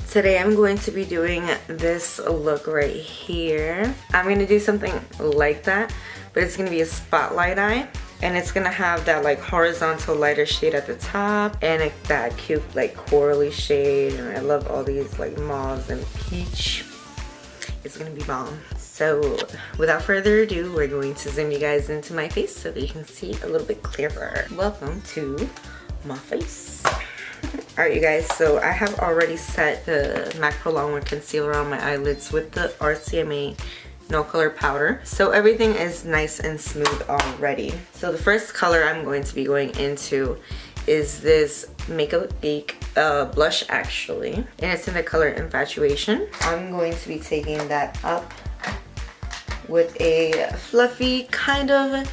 Today I'm going to be doing this look right here. I'm going to do something like that, but it's going to be a spotlight eye. And it's going to have that like horizontal lighter shade at the top and that cute like corally shade. And I love all these like mauves and peach. It's going to be bomb. So without further ado, we're going to zoom you guys into my face so that you can see a little bit clearer. Welcome to my face. Alright you guys, so I have already set the MAC Pro Longwear Concealer on my eyelids with the RCMA No Color Powder. So everything is nice and smooth already. So the first color I'm going to be going into is this Makeup Geek blush actually. And it's in the color Infatuation. I'm going to be taking that up with a fluffy kind of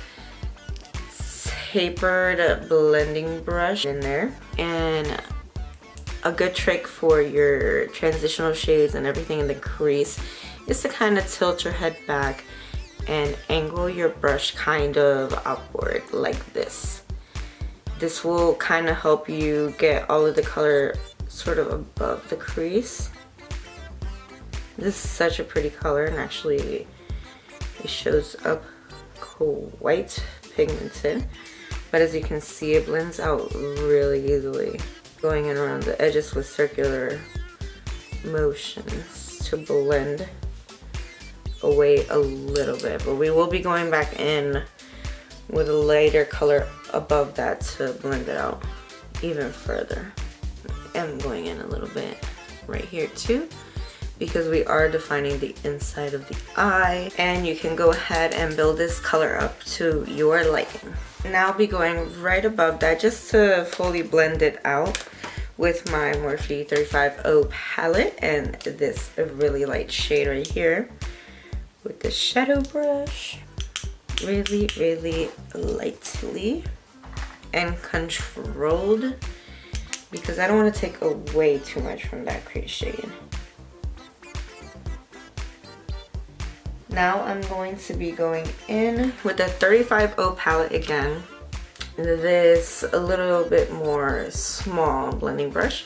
tapered blending brush in there. And a good trick for your transitional shades and everything in the crease is to kind of tilt your head back and angle your brush kind of upward like this. This will kind of help you get all of the color sort of above the crease. This is such a pretty color, and actually it shows up quite pigmented. But as you can see, it blends out really easily. Going in around the edges with circular motions to blend away a little bit. But we will be going back in with a lighter color above that to blend it out even further. I'm going in a little bit right here too, because we are defining the inside of the eye. And you can go ahead and build this color up to your liking. Now I'll be going right above that just to fully blend it out with my Morphe 350 palette and this really light shade right here with the shadow brush. Really lightly and controlled, because I don't want to take away too much from that crease shade. Now I'm going to be going in with the 350 palette again. This a little bit more small blending brush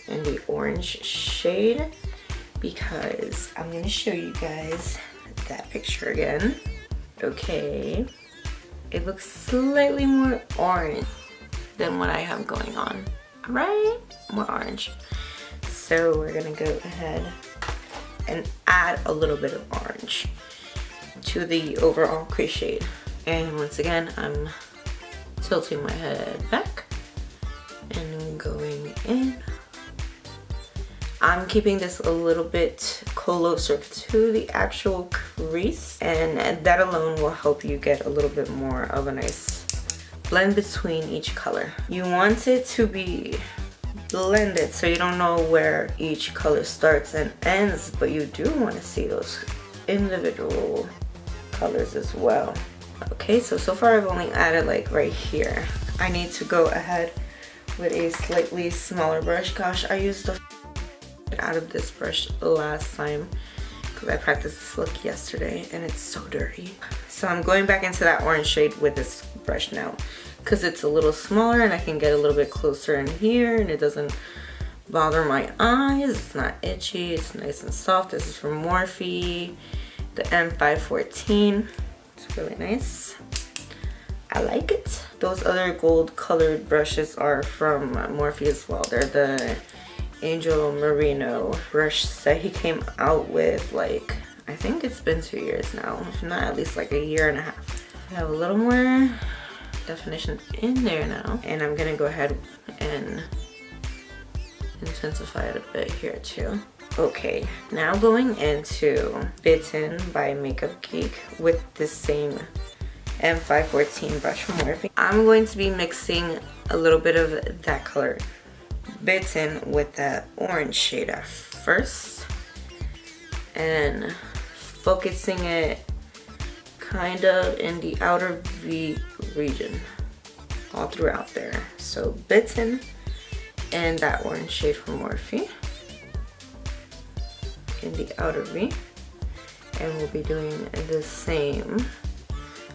in the orange shade, because I'm going to show you guys that picture again. Okay, it looks slightly more orange than what I have going on, right? More orange. So we're going to go ahead and add a little bit of orange to the overall crease shade. And once again, I'm tilting my head back and going in. I'm keeping this a little bit closer to the actual crease, and that alone will help you get a little bit more of a nice blend between each color. You want it to be blended so you don't know where each color starts and ends, but you do want to see those individual colors as well. Okay, so far I've only added like right here. I need to go ahead with a slightly smaller brush. Gosh, I used the out of this brush last time because I practiced this look yesterday and it's so dirty. So I'm going back into that orange shade with this brush now because it's a little smaller and I can get a little bit closer in here and it doesn't bother my eyes. It's not itchy, it's nice and soft. This is from Morphe, the M514. It's really nice. I like it. Those other gold colored brushes are from Morphe as well. They're the Angel Merino brush that he came out with, like, I think it's been 2 years now, if not at least like a year and a half. I have a little more definition in there now, and I'm gonna go ahead and intensify it a bit here too. Okay, now going into Bitten by Makeup Geek with the same M514 brush from Morphe. I'm going to be mixing a little bit of that color Bitten with that orange shade at first and focusing it kind of in the outer V region all throughout there. So Bitten and that orange shade from Morphe in the outer V, and we'll be doing the same,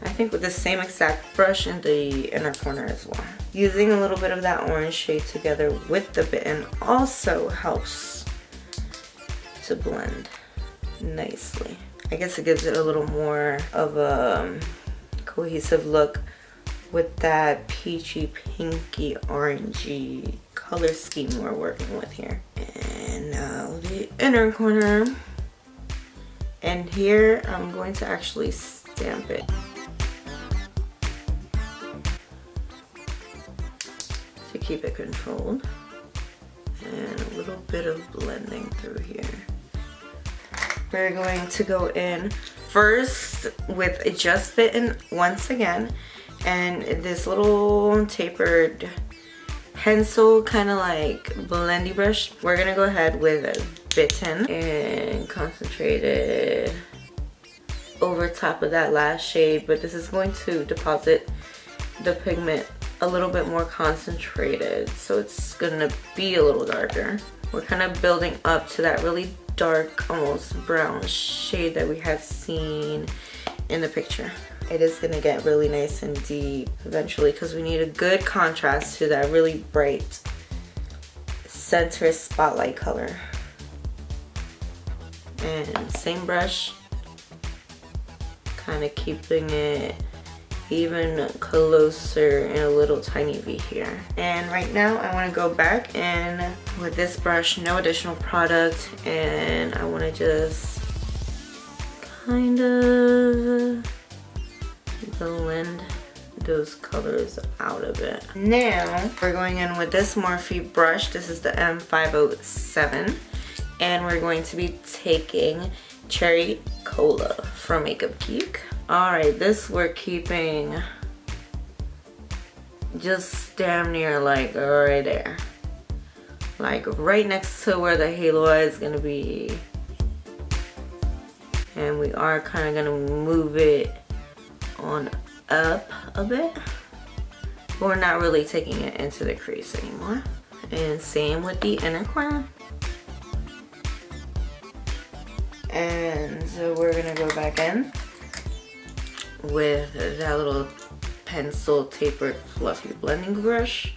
I think, with the same exact brush in the inner corner as well. Using a little bit of that orange shade together with the Bitten also helps to blend nicely. I guess it gives it a little more of a cohesive look with that peachy, pinky, orangey color scheme we're working with here. And now the inner corner. And here I'm going to actually stamp it to keep it controlled. And a little bit of blending through here. We're going to go in first with Just Bitten once again, and this little tapered pencil kind of like blendy brush. We're gonna go ahead with Bitten and concentrate it over top of that last shade, but this is going to deposit the pigment a little bit more concentrated, so it's gonna be a little darker. We're kind of building up to that really dark, almost brown shade that we had seen in the picture. It is gonna get really nice and deep eventually because we need a good contrast to that really bright center spotlight color. And same brush, kind of keeping it even closer in a little tiny V here. And right now I want to go back in with this brush, no additional product, and I want to just kind of blend those colors out of it. Now we're going in with this Morphe brush. This is the M507, and we're going to be taking Cherry Cola from Makeup Geek. Alright, this we're keeping just damn near like right there. Like right next to where the halo eye is gonna be. And we are kind of gonna move it on up a bit. But we're not really taking it into the crease anymore. And same with the inner corner. And so we're gonna go back in with that little pencil tapered fluffy blending brush.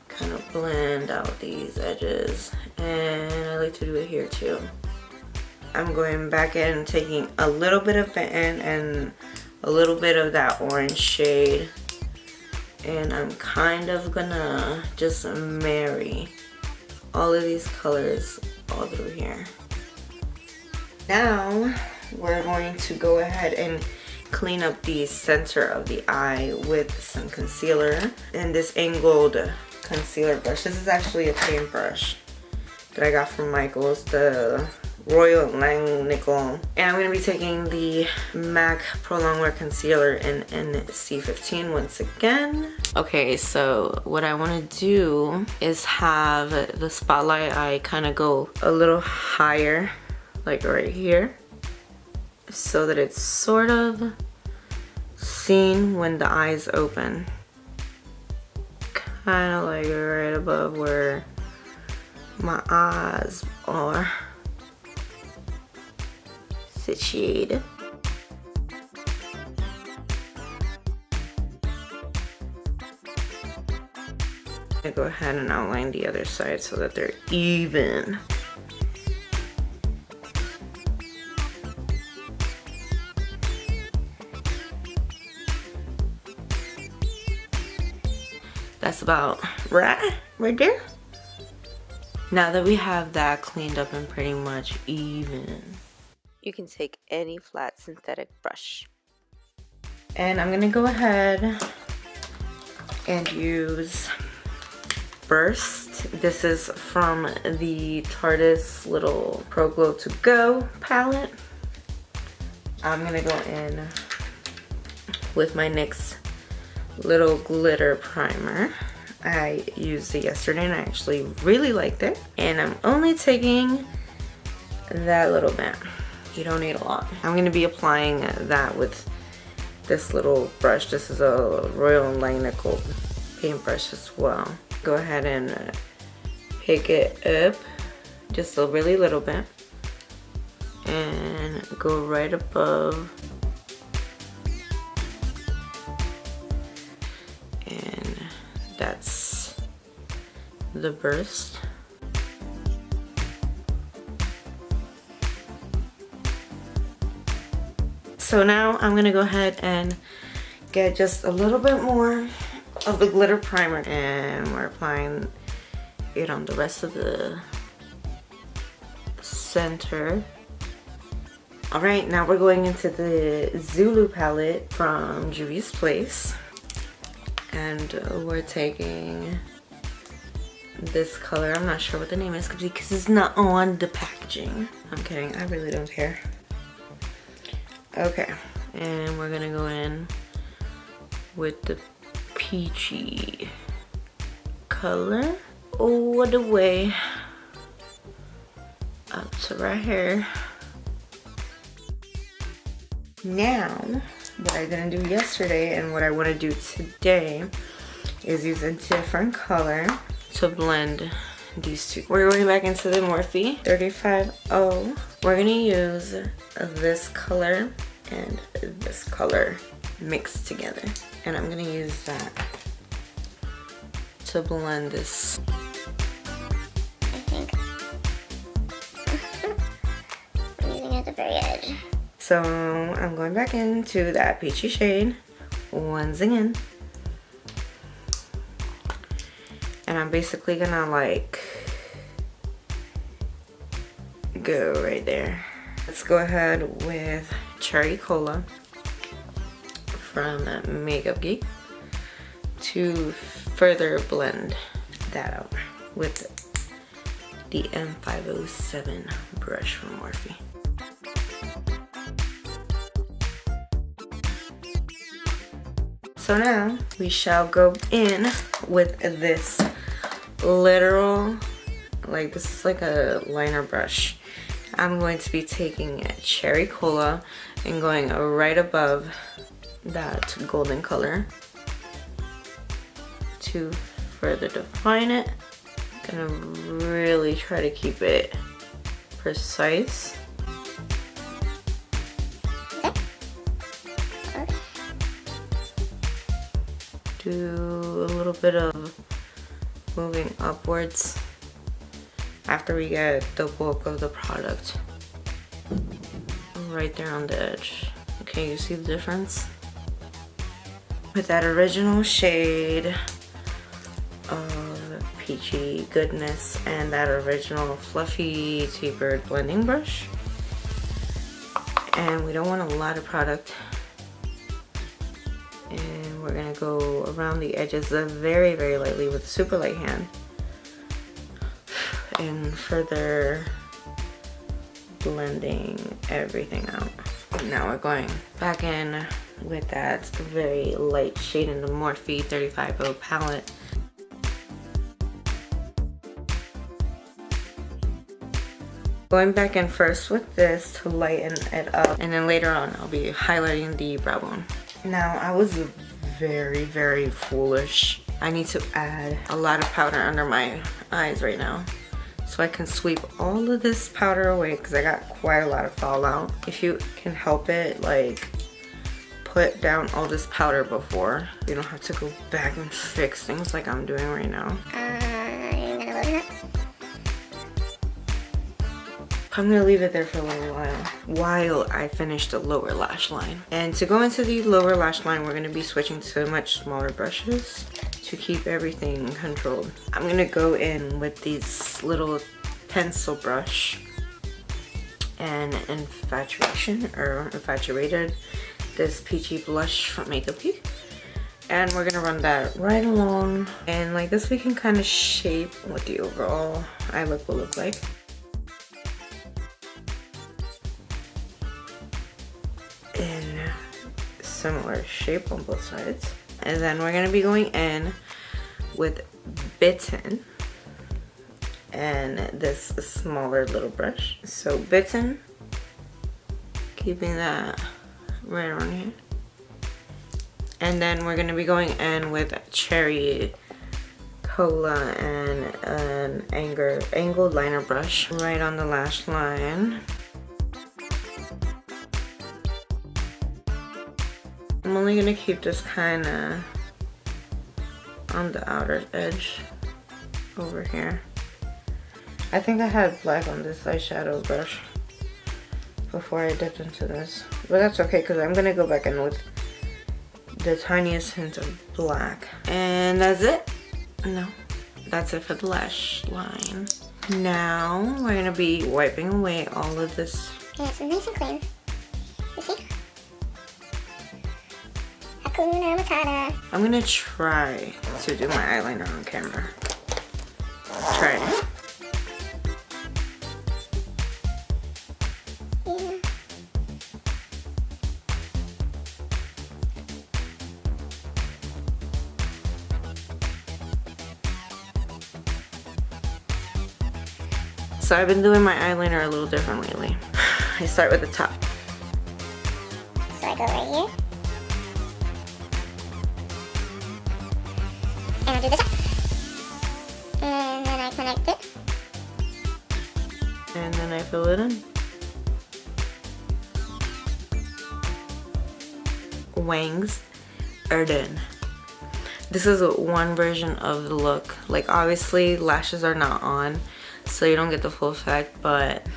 Kind of blend out these edges, and I like to do it here too. I'm going back in, taking a little bit of Bitten and a little bit of that orange shade, and I'm kind of gonna just marry all of these colors all through here. Now we're going to go ahead and clean up the center of the eye with some concealer and this angled concealer brush. This is actually a paintbrush that I got from Michael's, the Royal Langnickel. And I'm going to be taking the MAC Pro Longwear Concealer in NC15 once again. Okay, so what I want to do is have the spotlight eye kind of go a little higher, like right here, so that it's sort of seen when the eyes open. Kind of like right above where my eyes are situated. I go ahead and outline the other side so that they're even. That's about right there. Now that we have that cleaned up and pretty much even, you can take any flat synthetic brush. And I'm gonna go ahead and use Burst. This is from the Tarte's little Pro Glow To Go palette. I'm gonna go in with my NYX little glitter primer. I used it yesterday and I actually really liked it. And I'm only taking that little bit. You don't need a lot. I'm going to be applying that with this little brush. This is a Royal Langnickel paintbrush as well. Go ahead and pick it up just a really little bit and go right above. That's the burst. So now I'm gonna go ahead and get just a little bit more of the glitter primer, and we're applying it on the rest of the center. All right, now we're going into the Zulu palette from Juvia's Place, and we're taking this color. I'm not sure what the name is because it's not on the packaging. I'm kidding, I really don't care. Okay, and we're gonna go in with the peachy color all the way up to right here. Now, what I didn't do yesterday and what I want to do today is use a different color to blend these two. We're going back into the Morphe 35O. We're gonna use this color and this color mixed together, and I'm gonna use that to blend this. I think I'm using it at the very edge. So I'm going back into that peachy shade once again, and I'm basically gonna like go right there. Let's go ahead with Cherry Cola from Makeup Geek to further blend that out with the M507 brush from Morphe. So now we shall go in with this literal, like this is like a liner brush. I'm going to be taking Cherry Cola and going right above that golden color to further define it. I'm gonna really try to keep it precise. Do a little bit of moving upwards after we get the bulk of the product right there on the edge. Okay, you see the difference? With that original shade of peachy goodness and that original fluffy tapered blending brush. And we don't want a lot of product. And we're gonna go around the edges very, very lightly with a super light hand. And further blending everything out. Now we're going back in with that very light shade in the Morphe 35O palette. Going back in first with this to lighten it up, and then later on I'll be highlighting the brow bone. Now I was very, very foolish. I need to add a lot of powder under my eyes right now, so I can sweep all of this powder away because I got quite a lot of fallout. If you can help it, like put down all this powder before you don't have to go back and fix things like I'm doing right now. I'm gonna load it up. I'm gonna leave it there for a little while I finish the lower lash line. And to go into the lower lash line, we're gonna be switching to much smaller brushes to keep everything controlled. I'm gonna go in with this little pencil brush and Infatuation, or Infatuated, this peachy blush from Makeup Geek. And we're gonna run that right along. And like this, we can kind of shape what the overall eye look will look like. In similar shape on both sides. And then we're gonna be going in with Bitten and this smaller little brush. So Bitten, keeping that right on here. And then we're gonna be going in with Cherry Cola and an angled liner brush right on the lash line. I'm only gonna keep this kind of on the outer edge over here. I think I had black on this eyeshadow brush before I dipped into this. But that's okay because I'm gonna go back in with the tiniest hint of black. And that's it. No, that's it for the lash line. Now we're gonna be wiping away all of this. Yeah, it's nice and clean. You see? Hakuna Matata. I'm gonna try to do my eyeliner on camera. Try it. Yeah. So I've been doing my eyeliner a little different lately. I start with the top. So I go right here. And I do this. And then I connect it. And then I fill it in. Wangs are done. This is one version of the look. Like obviously lashes are not on, so you don't get the full effect, but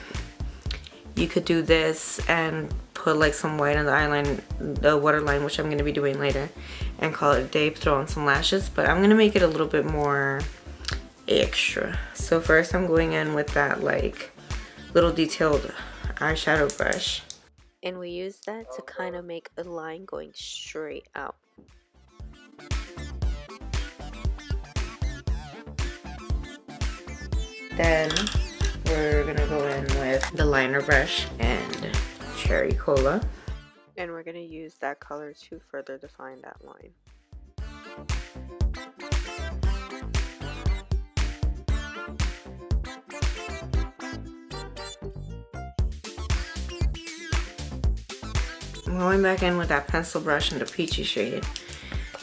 you could do this and put like some white on the eyeline, the waterline, which I'm going to be doing later, and call it a day, throw on some lashes. But I'm going to make it a little bit more extra. So first I'm going in with that like little detailed eyeshadow brush, and we use that to kind of make a line going straight out. Then we're gonna go in with the liner brush and Cherry Cola, and we're gonna use that color to further define that line. I'm going back in with that pencil brush and the peachy shade,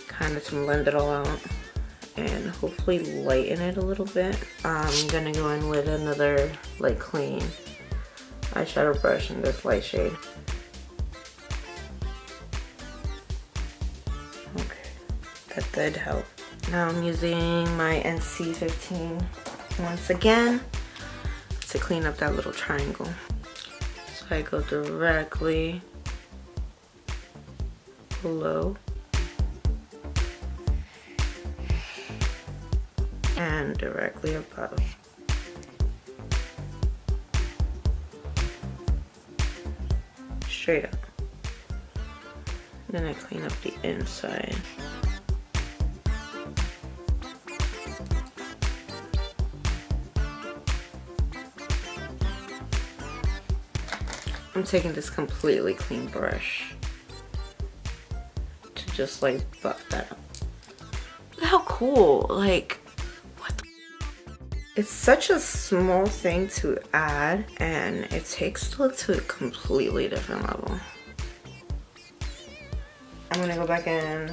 kind of to blend it all out and hopefully lighten it a little bit. I'm gonna go in with another like clean eyeshadow brush in this light shade. Okay, that did help. Now I'm using my NC15 once again to clean up that little triangle. So I go directly below and directly above. Straight up. Then I clean up the inside. I'm taking this completely clean brush to just like buff that up. Look how cool, like, what the, it's such a small thing to add and it takes the look to a completely different level. I'm gonna go back in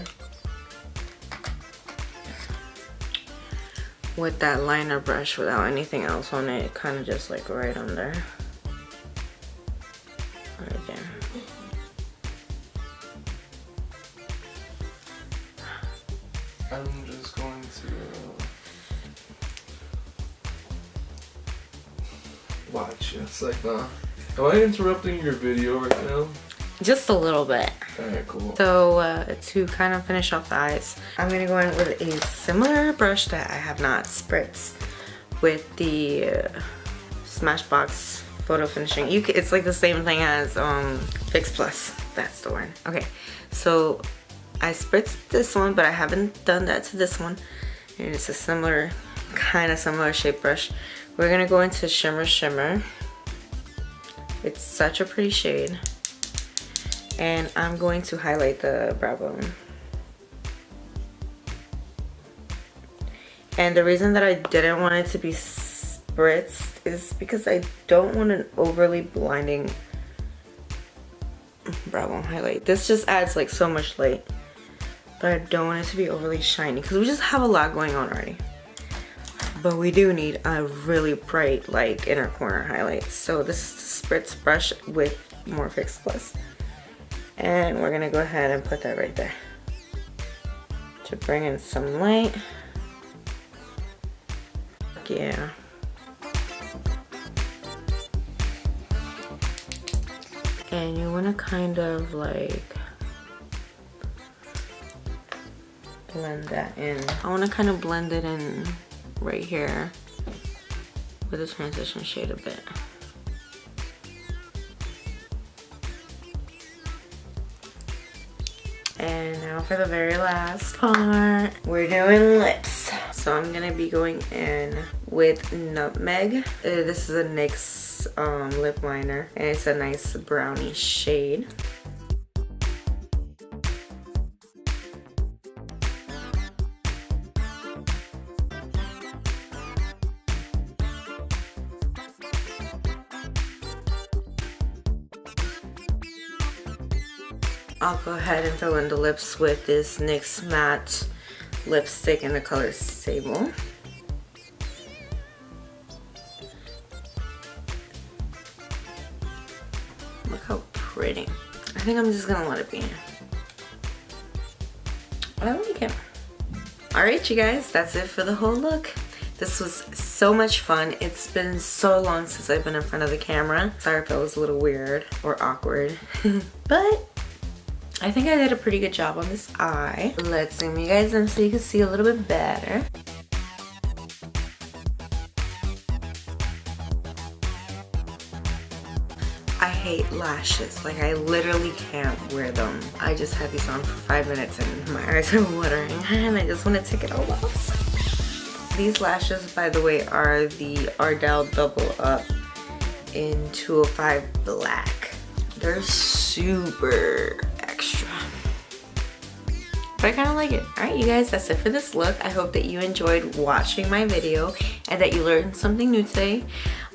with that liner brush without anything else on it, kind of just like right under. Right there. I'm just going to watch. It's like, am I interrupting your video right now? Just a little bit. Alright, cool. So to kind of finish off the eyes, I'm gonna go in with a similar brush that I have not spritzed with the Smashbox photo finishing. It's like the same thing as Fix Plus. That's the one. Okay, so I spritzed this one, but I haven't done that to this one, and it's a similar, kind of similar shape brush. We're gonna go into Shimmer Shimmer. It's such a pretty shade, and I'm going to highlight the brow bone. And the reason that I didn't want it to be spritzed is because I don't want an overly blinding brow bone highlight. This just adds like so much light, but I don't want it to be overly shiny because we just have a lot going on already. But we do need a really bright like inner corner highlight. So this is the spritz brush with Morphe Plus, and we're gonna go ahead and put that right there to bring in some light. Yeah. And you want to kind of like blend that in. I want to kind of blend it in right here with a transition shade a bit. And now for the very last part, we're doing lips. So I'm gonna be going in with Nutmeg. This is a NYX lip liner, and it's a nice brownie shade. I'll go ahead and fill in the lips with this NYX matte lipstick in the color Sable. Look how pretty. I think I'm just gonna let it be. I like it. Alright you guys, that's it for the whole look. This was so much fun. It's been so long since I've been in front of the camera. Sorry if that was a little weird or awkward. But I think I did a pretty good job on this eye. Let's zoom you guys in so you can see a little bit better. I hate lashes. Like, I literally can't wear them. I just had these on for 5 minutes and my eyes are watering and I just want to take it all off. These lashes, by the way, are the Ardell Double Up in 205 Black. They're super extra, but I kind of like it. Alright you guys, that's it for this look. I hope that you enjoyed watching my video and that you learned something new today.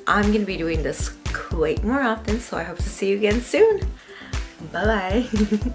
I'm going to be doing this quite more often, so I hope to see you again soon. Bye bye.